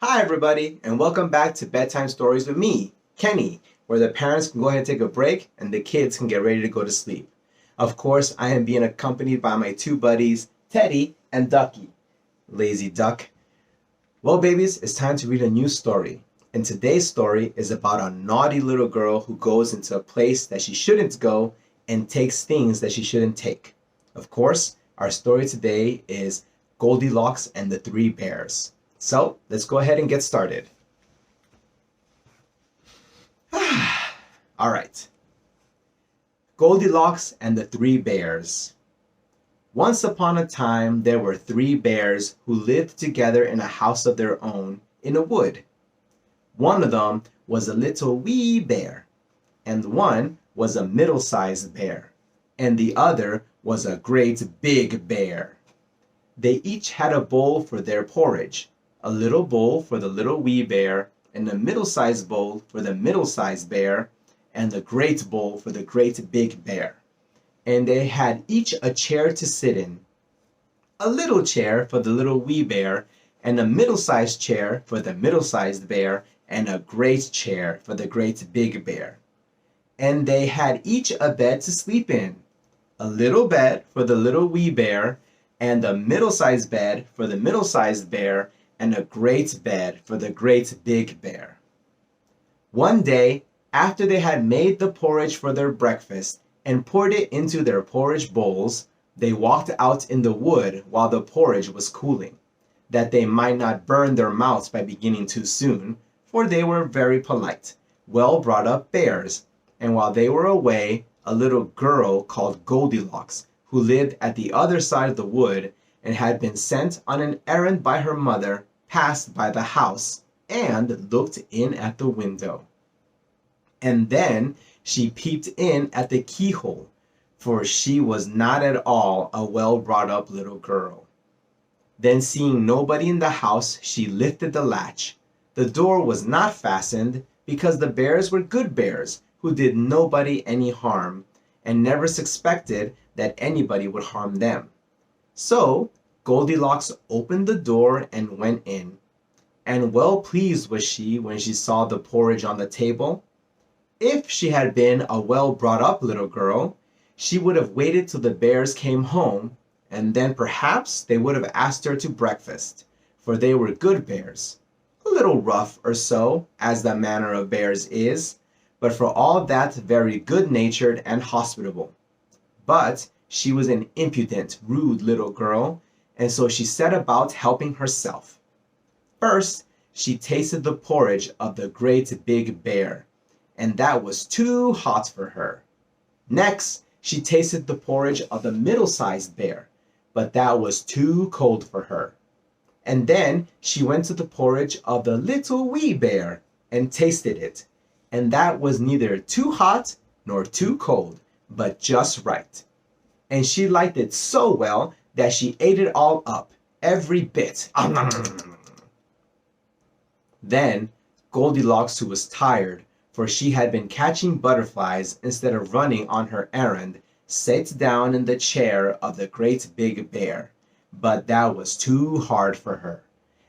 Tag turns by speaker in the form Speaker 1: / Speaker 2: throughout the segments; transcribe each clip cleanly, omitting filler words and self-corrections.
Speaker 1: Hi everybody, and welcome back to Bedtime Stories with me, Kenny, where the parents can go ahead and take a break and the kids can get ready to go to sleep. Of course, I am being accompanied by my two buddies, Teddy and Ducky. Lazy duck. Well, babies, it's time to read a new story. And today's story is about a naughty little girl who goes into a place that she shouldn't go and takes things that she shouldn't take. Of course, our story today is Goldilocks and the Three Bears. So, let's go ahead and get started. All right. Goldilocks and the Three Bears. Once upon a time, there were three bears who lived together in a house of their own in a wood. One of them was a little wee bear, and one was a middle-sized bear, and the other was a great big bear. They each had a bowl for their porridge, a little bowl for the little wee bear, and a middle-sized bowl for the middle-sized bear, and the great bowl for the great big bear. And they had each a chair to sit in, a little chair for the little wee bear, and a middle-sized chair for the middle-sized bear, and a great chair for the great big bear. And they had each a bed to sleep in, a little bed for the little wee bear, and a middle-sized bed for the middle-sized bear, and a great bed for the great big bear. One day, after they had made the porridge for their breakfast and poured it into their porridge bowls, they walked out in the wood while the porridge was cooling, that they might not burn their mouths by beginning too soon, for they were very polite, well-brought-up bears, and while they were away, a little girl called Goldilocks, who lived at the other side of the wood and had been sent on an errand by her mother, passed by the house and looked in at the window. And then she peeped in at the keyhole, for she was not at all a well-brought-up little girl. Then seeing nobody in the house, she lifted the latch. The door was not fastened, because the bears were good bears who did nobody any harm, and never suspected that anybody would harm them. So Goldilocks opened the door and went in, and well pleased was she when she saw the porridge on the table. If she had been a well-brought-up little girl, she would have waited till the bears came home, and then perhaps they would have asked her to breakfast, for they were good bears, a little rough or so, as the manner of bears is, but for all that very good-natured and hospitable. But she was an impudent, rude little girl, and so she set about helping herself. First, she tasted the porridge of the great big bear, and that was too hot for her. Next, she tasted the porridge of the middle-sized bear, but that was too cold for her. And then she went to the porridge of the little wee bear and tasted it, and that was neither too hot nor too cold, but just right. And she liked it so well that she ate it all up, every bit. Then Goldilocks, who was tired, for she had been catching butterflies instead of running on her errand, sat down in the chair of the great big bear, but that was too hard for her.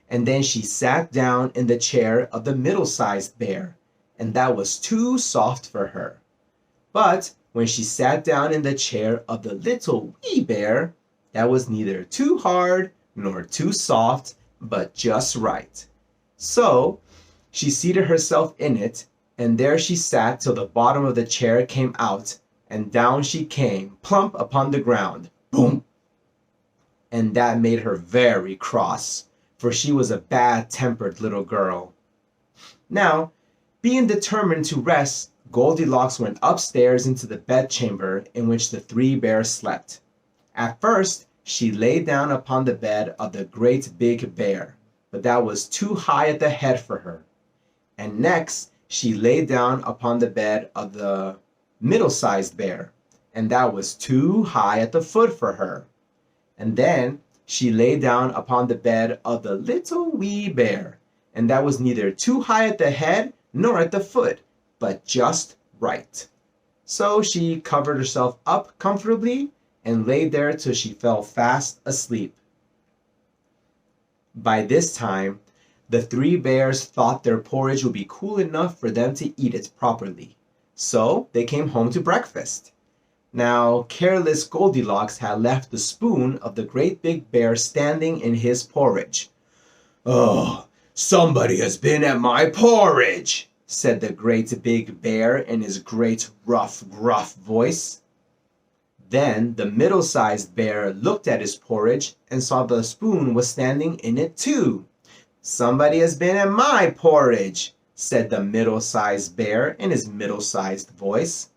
Speaker 1: And then she sat down in the chair of the middle-sized bear, and that was too soft for her. But when she sat down in the chair of the little wee bear, that was neither too hard nor too soft, but just right. So she seated herself in it, and there she sat till the bottom of the chair came out, and down she came, plump upon the ground. Boom! And that made her very cross, for she was a bad-tempered little girl. Now, being determined to rest, Goldilocks went upstairs into the bedchamber in which the three bears slept. At first, she lay down upon the bed of the great big bear, but that was too high at the head for her. And next, she lay down upon the bed of the middle-sized bear, and that was too high at the foot for her. And then she lay down upon the bed of the little wee bear, and that was neither too high at the head nor at the foot, but just right. So she covered herself up comfortably and lay there till she fell fast asleep. By this time, The three bears thought their porridge would be cool enough for them to eat it properly. So they came home to breakfast. Now, careless Goldilocks had left the spoon of the great big bear standing in his porridge. "Oh, somebody has been at my porridge," said the great big bear in his great rough, gruff voice. Then the middle-sized bear looked at his porridge and saw the spoon was standing in it too. "Somebody has been at my porridge," said the middle-sized bear in his middle-sized voice.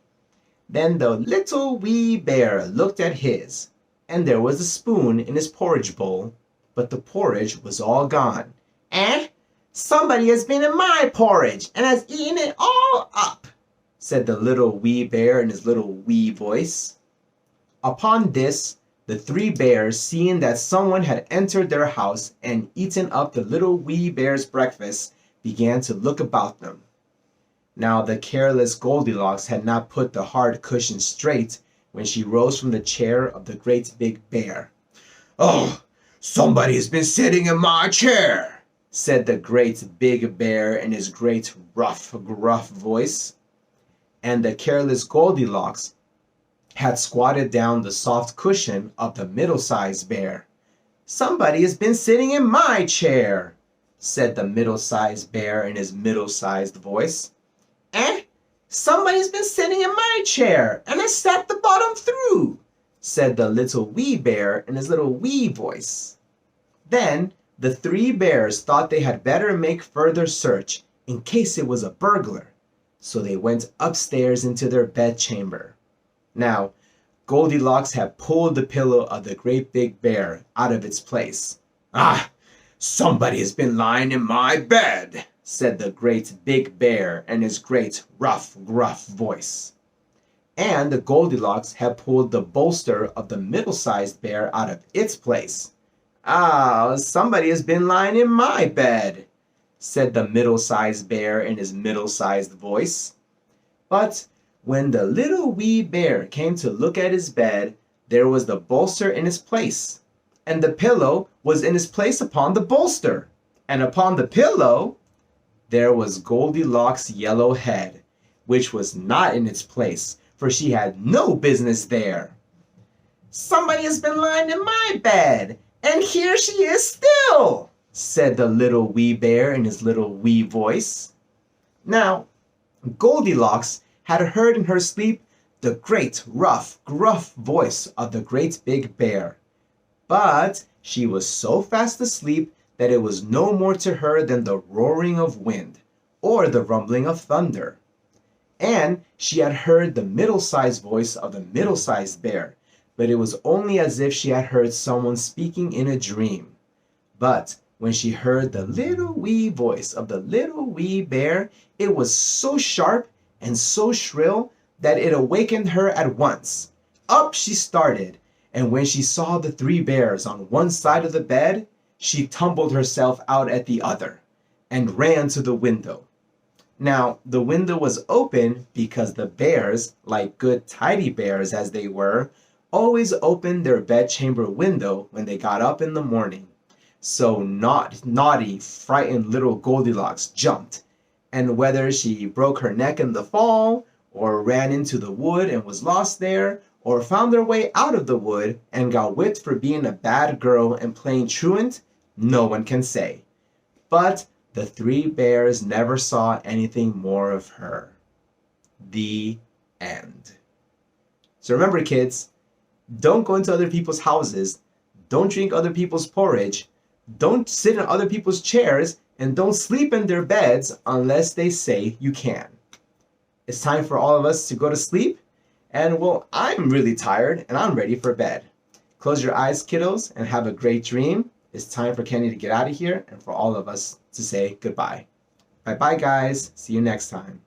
Speaker 1: Then the little wee bear looked at his, and there was a spoon in his porridge bowl, but the porridge was all gone. "Eh? Somebody has been in my porridge and has eaten it all up," said the little wee bear in his little wee voice. Upon this, the three bears, seeing that someone had entered their house and eaten up the little wee bear's breakfast, began to look about them. Now the careless Goldilocks had not put the hard cushion straight when she rose from the chair of the great big bear. "Oh, somebody has been sitting in my chair," said the great big bear in his great rough, gruff voice. And the careless Goldilocks had squatted down the soft cushion of the middle-sized bear. "Somebody has been sitting in my chair," said the middle-sized bear in his middle-sized voice. "Eh? Somebody's been sitting in my chair, and I sat the bottom through," said the little wee bear in his little wee voice. Then the three bears thought they had better make further search in case it was a burglar, so they went upstairs into their bedchamber. Now, Goldilocks had pulled the pillow of the great big bear out of its place. "Ah, somebody has been lying in my bed," said the great big bear in his great rough, gruff voice. And the Goldilocks had pulled the bolster of the middle-sized bear out of its place. "Ah, somebody has been lying in my bed," said the middle-sized bear in his middle-sized voice. But when the little wee bear came to look at his bed, there was the bolster in its place, and the pillow was in its place upon the bolster, and upon the pillow there was Goldilocks' yellow head, which was not in its place, for she had no business there. "Somebody has been lying in my bed, and here she is still," said the little wee bear in his little wee voice. Now, Goldilocks had heard in her sleep the great, rough, gruff voice of the great big bear. But she was so fast asleep that it was no more to her than the roaring of wind or the rumbling of thunder. And she had heard the middle-sized voice of the middle-sized bear, but it was only as if she had heard someone speaking in a dream. But when she heard the little wee voice of the little wee bear, it was so sharp and so shrill that it awakened her at once. Up she started, and when she saw the three bears on one side of the bed, she tumbled herself out at the other and ran to the window. Now, the window was open because the bears, like good tidy bears as they were, always opened their bedchamber window when they got up in the morning. So naughty, frightened little Goldilocks jumped, and whether she broke her neck in the fall, or ran into the wood and was lost there, or found her way out of the wood and got whipped for being a bad girl and playing truant, no one can say. But the three bears never saw anything more of her. The end. So remember, kids, don't go into other people's houses, don't drink other people's porridge, don't sit in other people's chairs, and don't sleep in their beds unless they say you can. It's time for all of us to go to sleep, and well, I'm really tired and I'm ready for bed. Close your eyes, kiddos, and have a great dream. It's time for Kenny to get out of here and for all of us to say goodbye. Bye-bye, guys. See you next time.